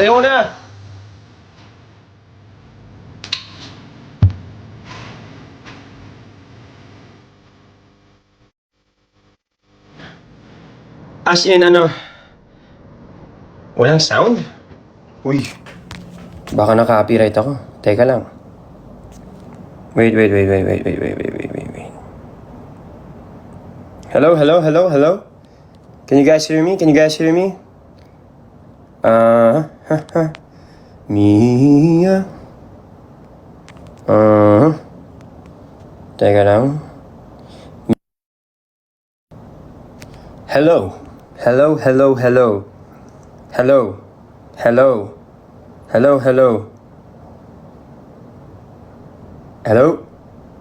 Tayo ko na! As in, walang sound? Uy. Baka na-copyright ako. Teka lang. Wait. Hello? Can you guys hear me? Mia. Teka lang. Hello?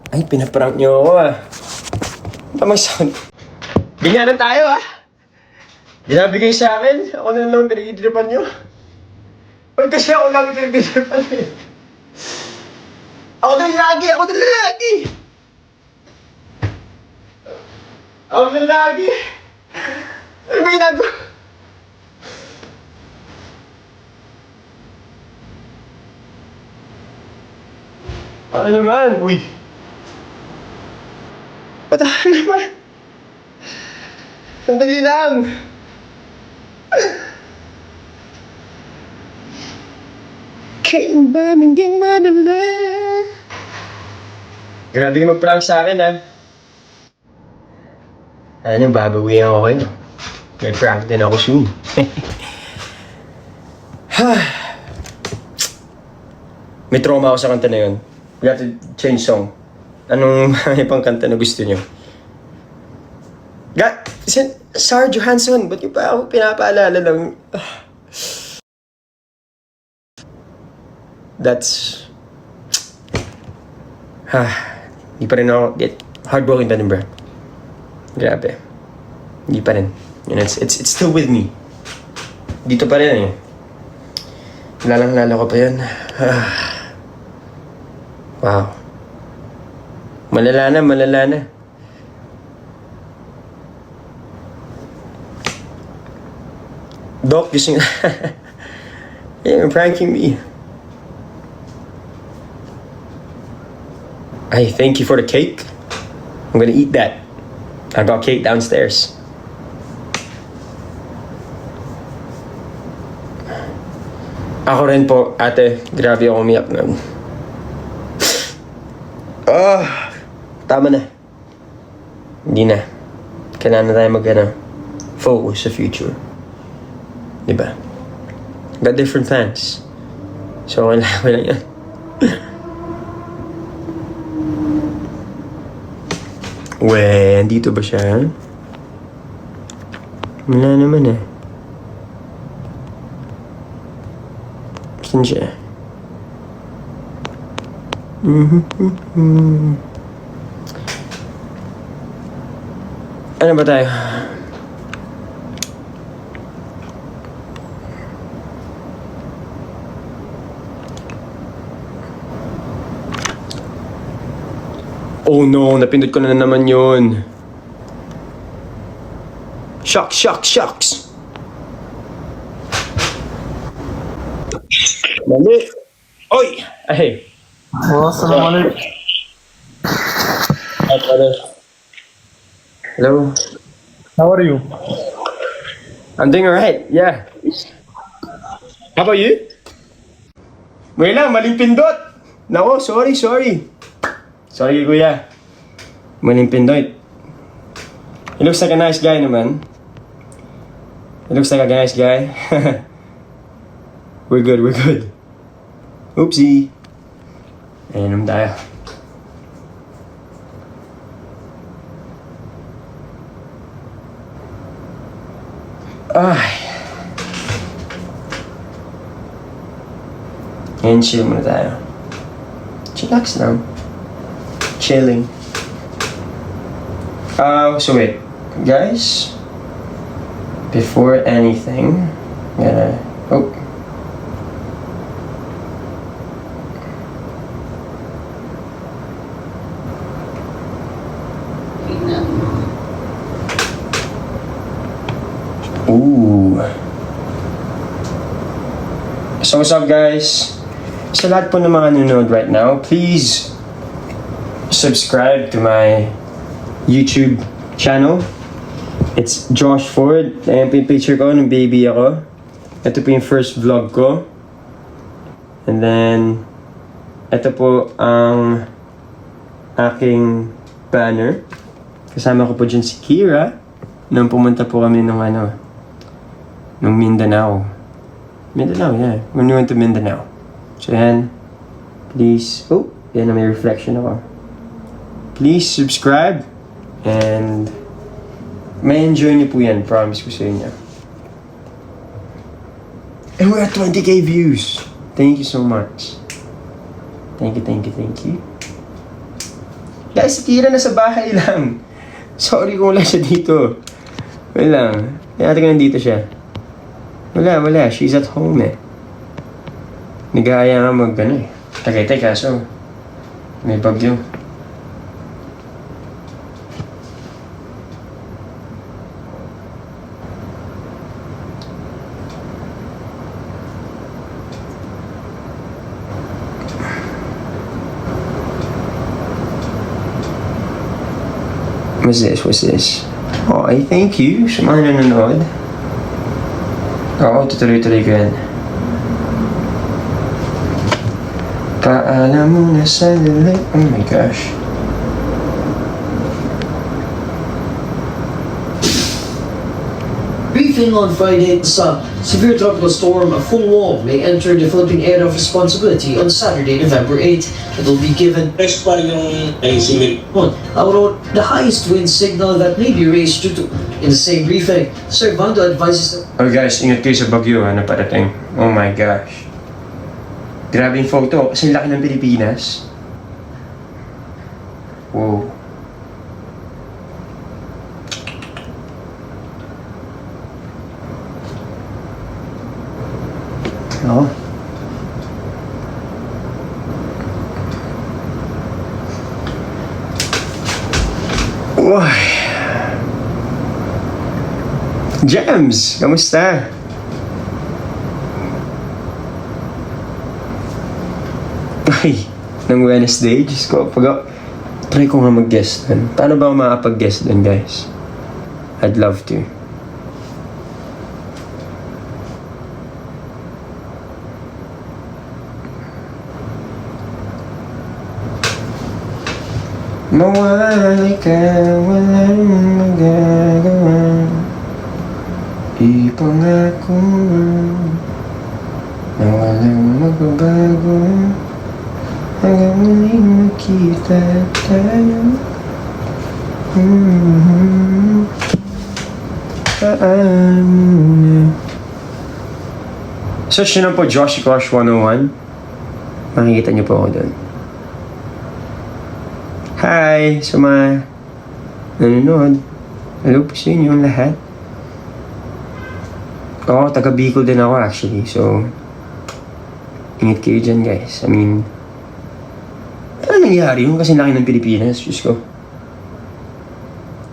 Ay, pinaprank niyo ako Tamang sound. Ganyanan tayo Ginabigay sa akin. Ako na lang pinag-itripan niyo. Ba't kasi ako lang pinag-itripan Ako na lagi! Ano ba ginagawa? Ano naman? Uy! Patahan naman! Sandali lang! Kailan ba naging madali? Grabe ka mag-prank sa akin babawihan ako kayo. May prank din ako soon. May trauma ako sa kanta na yun. We have to change song. Anong pang kanta na gusto nyo? Sarah Johansson, ba't yung pa ako pinapaalala lang? That's... Hindi pa rin ako heartbroken pa din, bro. Grabe. Hindi pa rin. It's still with me. Dito pa rin Lalang-lala ko pa yun. Wow. Malala na. Doc, you're pranking me. Ay, thank you for the cake. I'm gonna eat that. I got cake downstairs. Ako rin po, ate. Grabe ako umiyak na. Tama na. Hindi na. Kailangan na tayo focus sa future. Diba? Got different plans. So, wala yan. Dito ba siya? Wala naman Saan siya? Ano ba tayo? Oh no, napindot ko na naman yun. Shucks. Mali. Oy! Ay. Assalamualaikum. Hello. How are you? I'm doing alright, yeah. How about you? Wait lang, maling pindot. Nako, sorry. Sorry, kuya. Maling pindot. He looks like a nice guy naman. We're good. Oopsie. Inom tayo. Ngayon, chill muna tayo. Chillax lang. Chilling. So wait. Guys, before anything, I'm gonna... Ooh. So what's up guys? Sa lahat po ng mga nanonood right now, please subscribe to my YouTube channel. It's Josh Ford. Ayan po yung picture ko ng baby ako. Ito po yung first vlog ko. And then, ito po ang aking banner. Kasama ko po dyan si Kira. Nung pumunta po kami nung Mindanao. Mindanao, yeah. When we went to Mindanao. So yan. Please, yan na may reflection ako. Please subscribe. And may enjoy niyo po yan. Promise ko sa inyo. And we're at 20k views. Thank you so much. Thank you. Guys, si Kira nasa bahay lang. Sorry kung wala siya dito. Wala. Kaya natin nandito siya. Wala. She's at home eh. Nag-aaya nga Tagaytay kaso may bagyo. What's this? Okay, thank you sa mga nanonood. Oo, tutuloy-tuloy ko yan. Paalam mo na sandali. Oh my gosh. Briefing on Friday, some severe tropical storm, a full wall, may enter the Philippine area of responsibility on Saturday, November 8. It will be given Next pa yung naisingit. out the highest wind signal that may be raised due to. In the same briefing, Sir Bando advises that Oh guys, ingat kayo sa bagyo na parating. Oh my gosh. Grabe yung photo. Kasi laki ng Pilipinas. Wow. Oh. Uy. Gems, kamusta? Ay, ng Wednesday, Diyos ko, try ko nga mag-guest dun. Paano ba ako makapag-guest dun, guys? I'd love to. Mawalay ka, walang magagawa. Ipangako na walang magbabago hanggang muling makita tayo. Paano na? Search nyo lang po Josh Crush 101. Makikita nyo po ako doon. Hi sa mga nanonood. Hello po sa inyo lahat. Oo, taga Bicol din ako actually. So, ingat kayo dyan guys. I mean, ano nangyari yun? Kasi laki ng Pilipinas. Diyos ko.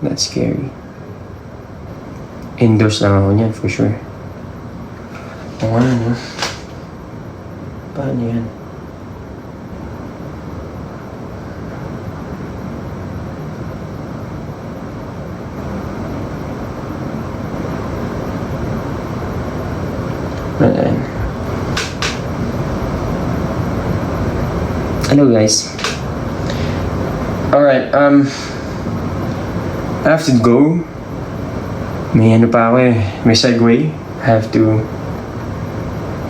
That's scary. Indoors lang ako niyan for sure. Oo nga, no? Paano yan? Ayan. Hello guys. Alright, I have to go. May ano pa ako eh. May segue. I have to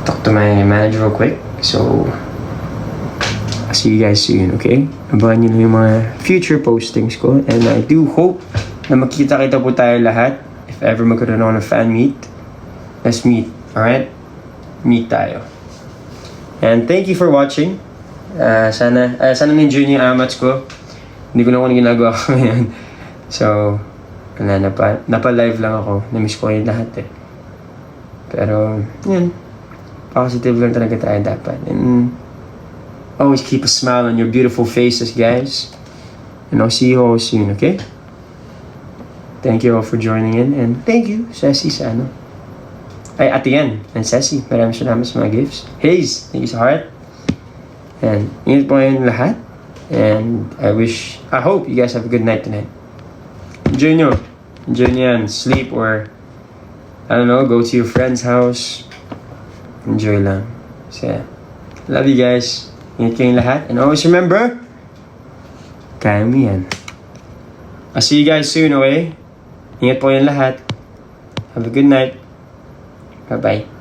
talk to my manager real quick. So, I'll see you guys soon, okay? Abangan nyo lang yung mga future postings ko. And I do hope na makita-kita po tayo lahat. If ever magkaroon ako ng fan meet, let's meet, alright? Meet tayo. And thank you for watching. Sana na-enjoy niyo yung amats ko. Hindi ko na kung ano ginagawa ko ngayon. So, napa-live lang ako. Na-miss ko yung lahat eh. Pero, yun. Positive lang talaga tayo dapat. And always keep a smile on your beautiful faces, guys. And I'll see you all soon, okay? Thank you all for joining in. And thank you, Ceci, sa Ay, Ate Yan and Ceci, maraming salamat sa mga gifts. Hayes, thank you sa heart. And ingat po ngayon lahat. And I hope you guys have a good night tonight. Enjoy nyo. Enjoy nyo yan. Sleep or, I don't know, go to your friend's house. Enjoy lang. So, yeah. Love you guys. Ingat kayong lahat. And always remember, kaya mo yan. I'll see you guys soon, okay? Ingat po kayong lahat. Have a good night. Bye-bye.